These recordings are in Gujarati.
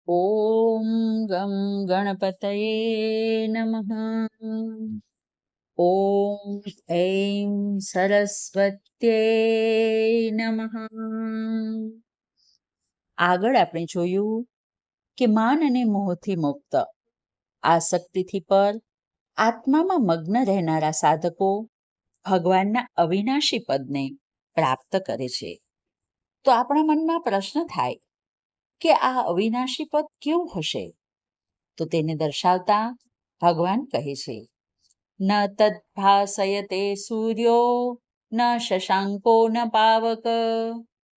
ॐ गं गणपतये नमः। ॐ ऐं સરસ્વત્યે નમઃ. આગળ આપણે જોયું કે માન અને મોહથી મુક્ત, આસક્તિથી પર, આત્મામાં મગ્ન રહેનારા સાધકો ભગવાનના અવિનાશી પદને પ્રાપ્ત કરે છે. તો આપણા મનમાં પ્રશ્ન થાય કે આ અવિનાશી પદ કેવું હશે? તો તેને દર્શાવતા ભગવાન કહે છે, ન તદ્ભાસયતે સૂર્યો ન શશાંકો ન પાવક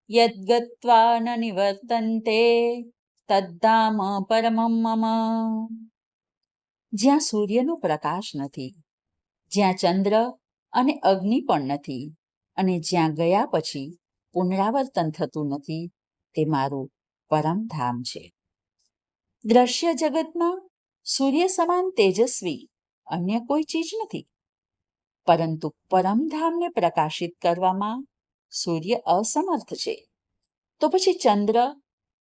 યદ્ગત્વા ન નિવર્તન્તે તદ્ધામ પરમં મમ. જ્યાં સૂર્યનો પ્રકાશ નથી, જ્યાં ચંદ્ર અને અગ્નિ પણ નથી, અને જ્યાં ગયા પછી પુનરાવર્તન થતું નથી, તે મારું પરમધામ છે. દ્રશ્ય જગતમાં સૂર્ય સમાન તેજસ્વી અન્ય કોઈ ચીજ નથી, પરંતુ પરમધામને પ્રકાશિત કરવામાં સૂર્ય અસમર્થ છે. તો પછી ચંદ્ર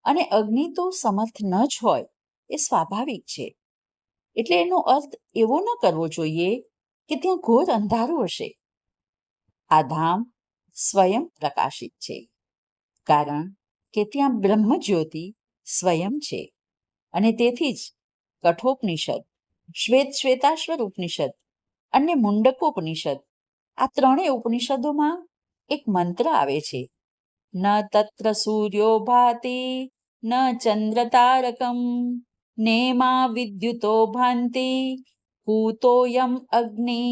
અને અગ્નિ તો સમર્થ ન જ હોય એ સ્વાભાવિક છે. એટલે એનો અર્થ એવો ન કરવો જોઈએ કે ત્યાં ઘોર અંધારું હશે. આ ધામ સ્વયં પ્રકાશિત છે, કારણ કે ત્યાં બ્રહ્મજ્યોતિ સ્વયં છે. અને તેથી જ કઠોપનિષદ, શ્વેતાશ્વર ઉપનિષદ અને મુંડકોપનિષદ, આ ત્રણેય ઉપનિષદોમાં એક મંત્ર આવે છે, ન તત્ર સૂર્યો ભાતિ ન ચંદ્ર તારકમ નેમા વિદ્યુતો ભાંતિ ભૂતોયમ અગ્નિ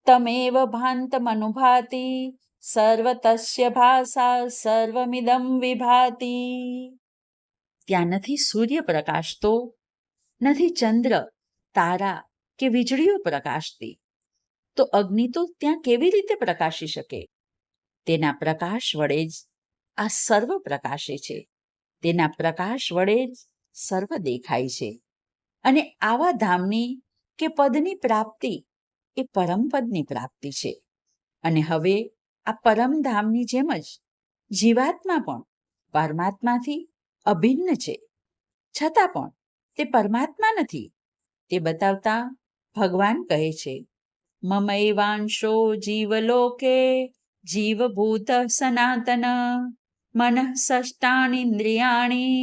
તમેવ ભાંતમનુભાતિ સર્વતસ્ય ભાષા સર્વમિદમ વિભાતિ. ત્યાં નથી સૂર્ય પ્રકાશતો, નથી ચંદ્ર, તારા કે વીજળીઓ પ્રકાશતી. તો અગ્નિ તો ત્યાં કેવી રીતે પ્રકાશી શકે? તેના પ્રકાશ વડે જ આ સર્વ પ્રકાશે છે. તેના પ્રકાશ વડે જ સર્વ દેખાય છે. અને આવા ધામની કે પદની પ્રાપ્તિ એ પરમપદની પ્રાપ્તિ છે. અને હવે આ પરમધામની જેમ જ જીવાત્મા પણ પરમાત્માથી અભિન્ન છે, છતાં પણ તે પરમાત્મા નથી, તે બતાવતા ભગવાન કહે છે, મમૈવાંશો જીવલોકે જીવભૂત સનાતન મનઃ ષષ્ટાનીન્દ્રિયાણી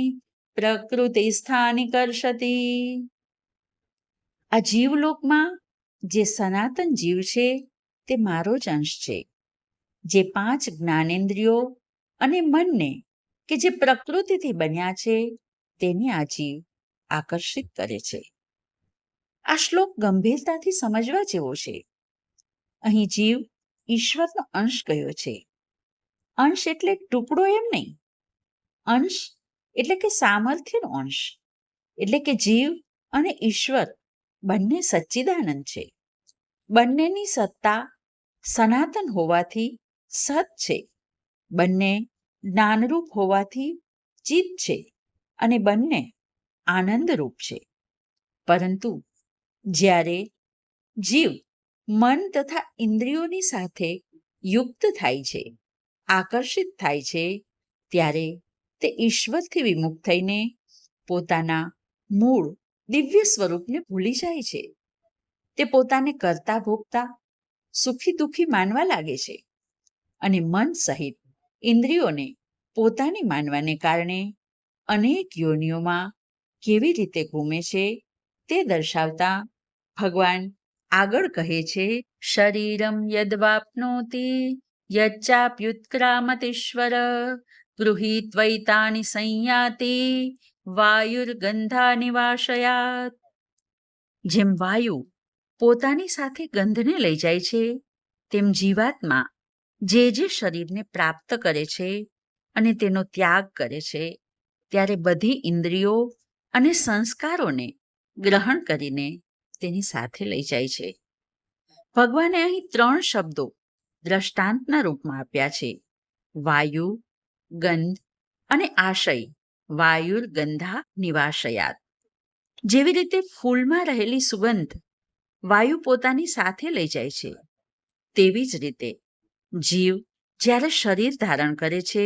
પ્રકૃતિ સ્થાની કર્ષતી. આ જીવલોકમાં જે સનાતન જીવ છે તે મારો જ અંશ છે, જે 5 જ્ઞાનેન્દ્રિયો અને મનને કે જે પ્રકૃતિથી બન્યા છે તેને આ જીવ આકર્ષિત કરે છે. આ શ્લોક ગંભીરતાથી સમજવા જેવો છે. અહીં જીવ ઈશ્વરનો અંશ કયો છે. અંશ એટલે ટુકડો એમ નહીં. અંશ એટલે કે સામર્થ્યનો અંશ, એટલે કે જીવ અને ઈશ્વર બંને સચ્ચિદાનંદ છે. બંનેની સત્તા સનાતન હોવાથી સત છે, બંને જ્ઞાનરૂપ હોવાથી ચિત છે, અને બંને આનંદરૂપ છે. પરંતુ જ્યારે જીવ મન તથા ઇન્દ્રિયોની સાથે યુક્ત થાય છે, આકર્ષિત થાય છે, ત્યારે તે ઈશ્વરથી વિમુખ થઈને પોતાના મૂળ દિવ્ય સ્વરૂપને ભૂલી જાય છે. તે પોતાને કરતા ભોગતા સુખી દુઃખી માનવા લાગે છે, અને મન સહિત ઇન્દ્રિયોને પોતાની માનવાને કારણે અનેક યોનિઓમાં કેવી રીતે ઘૂમે છે તે દર્શાવતા ભગવાન આગળ કહે છે, શરીરમ યદ્વાપ્નોતિ યચ્ચાપ્યુત્ક્રામતીશ્વર ગૃહીત્વૈતાની સંયાતિ વાયુર્ગંધા નિવાશયાત. જેમ વાયુ પોતાની સાથે ગંધને લઈ જાય છે, તેમ જીવાત્મા જે શરીરને પ્રાપ્ત કરે છે અને તેનો ત્યાગ કરે છે, ત્યારે બધી ઇન્દ્રિયો અને સંસ્કારોને ગ્રહણ કરીને તેની સાથે લઈ જાય છે. ભગવાને અહીં 3 શબ્દો દ્રષ્ટાંતના રૂપમાં આપ્યા છે, વાયુ, ગંધ અને આશય. વાયુર્ગંધા નિવાશયાત. જેવી રીતે ફૂલમાં રહેલી સુગંધ વાયુ પોતાની સાથે લઈ જાય છે, તેવી જ રીતે જીવ જ્યારે શરીર ધારણ કરે છે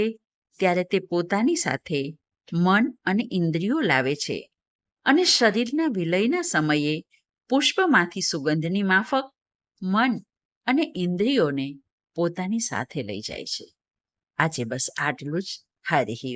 ત્યારે તે પોતાની સાથે મન અને ઇન્દ્રિયો લાવે છે અને શરીરના વિલયના સમયે પુષ્પમાંથી સુગંધની માફક મન અને ઇન્દ્રિયોને પોતાની સાથે લઈ જાય છે. આજે બસ આટલું જ. હરિ ઓમ.